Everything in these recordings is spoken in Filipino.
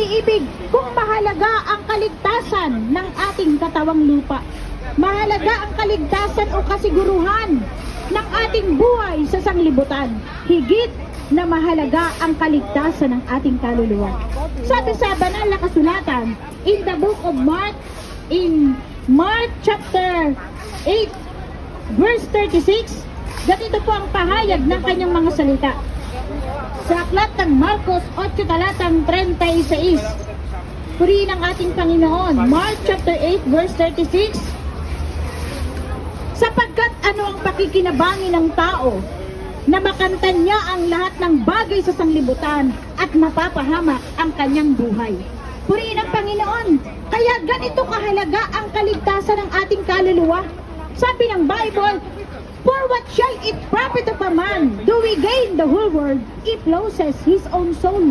pag-iibig kung mahalaga ang kaligtasan ng ating katawang lupa. Mahalaga ang kaligtasan o kasiguruhan ng ating buhay sa sanglibutan. Higit na mahalaga ang kaligtasan ng ating kaluluwa. Sabi sa banal na kasulatan, in the book of Mark, in Mark chapter 8, verse 36, ganito po ang pahayag ng kanyang mga salita. Sa aklat ng Marcos 8, talatang 36, purihin ang ating Panginoon. Mark chapter 8, verse 36, sapagkat ano ang pakikinabangi ng tao na makantan niya ang lahat ng bagay sa sanglibutan at mapapahamak ang kanyang buhay. Purihin ang Panginoon. Kaya ganito kahalaga ang kaligtasan ng ating kaluluwa. Sabi ng Bible, for what shall it profit of a man do we gain the whole world if loses his own soul?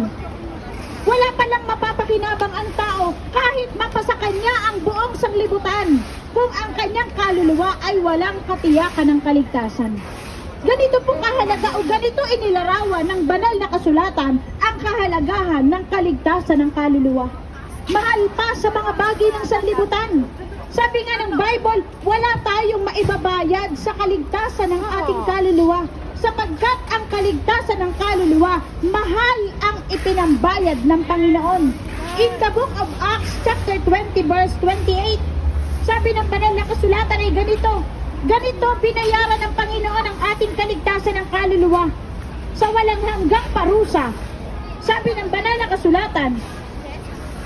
Wala palang mapapakinabang ang tao kahit mapasa kanya ang buong sanglibutan kung ang kanyang kaluluwa ay walang katiyakan ng kaligtasan. Ganito po kahalaga o ganito inilarawan ng banal na kasulatan ang kahalagahan ng kaligtasan ng kaluluwa. Mahal pa sa mga bagay ng sanlibutan. Sabi nga ng Bible, wala tayong maibabayad sa kaligtasan ng ating kaluluwa sapagkat ang kaligtasan ng kaluluwa, mahal ang ipinambayad ng Panginoon. In the book of Acts chapter 20 verse 28, sabi ng banal na kasulatan ay ganito, ganito binayaran ng Panginoon ang ating kaligtasan ng kaluluwa sa walang hanggang parusa. Sabi ng banal na kasulatan,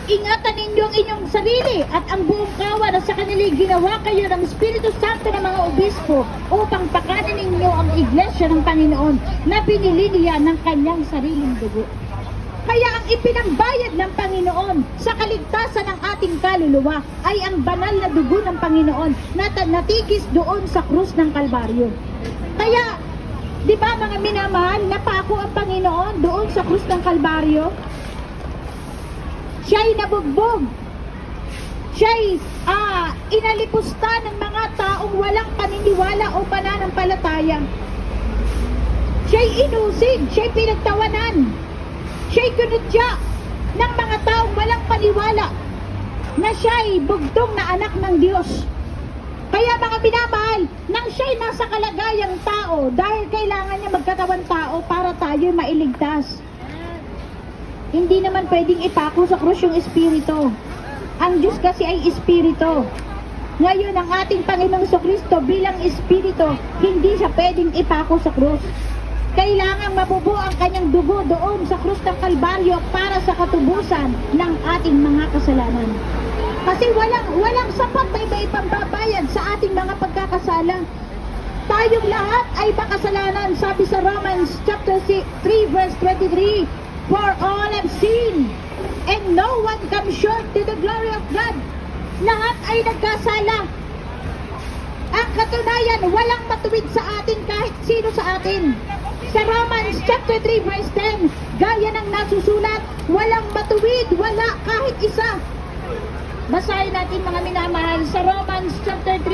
ingatan ninyo ang inyong sarili at ang buong kawan na sa kanila ginawa kayo ng Espiritu Santo ng mga obispo upang pakanin ninyo ang iglesia ng Panginoon na binili niya ng kanyang sariling dugo. Kaya ang ipinambayad ng Panginoon sa kaligtasan ng ating kaluluwa ay ang banal na dugo ng Panginoon na natigis doon sa krus ng Kalbaryo. Kaya, di ba mga minamahal, napako ang Panginoon doon sa krus ng Kalbaryo? Siya'y nabugbog. Siya'y inalipusta ng mga taong walang paniniwala o pananampalataya. Siya'y inusig, siya'y pinagtawanan. Siya'y kinutya ng mga taong walang paniwala na siya'y bugtong na anak ng Diyos. Kaya mga minamahal, nang siya'y nasa kalagayang tao, dahil kailangan niya magkatawan tao para tayo mailigtas. Hindi naman pwedeng ipako sa krus yung Espiritu. Ang Diyos kasi ay Espiritu. Ngayon, ang ating Panginoong Jesucristo bilang Espiritu, hindi siya pwedeng ipako sa krus. Kailangang mabubuo ang kanyang dugo doon sa krus ng Kalbaryo para sa katubusan ng ating mga kasalanan. Kasi walang sapat na ipambabayad sa ating mga pagkakasala. Tayong lahat ay makasalanan, sabi sa Romans chapter 3 verse 23, for all have sinned and no one comes short to the glory of God. Lahat ay nagkasala. Ang katunayan, walang matuwid sa atin kahit sino sa atin. Sa Romans chapter 3 verse 10, gaya ng nasusulat, walang matuwid, wala kahit isa. Basahin natin mga minamahal sa Romans chapter 3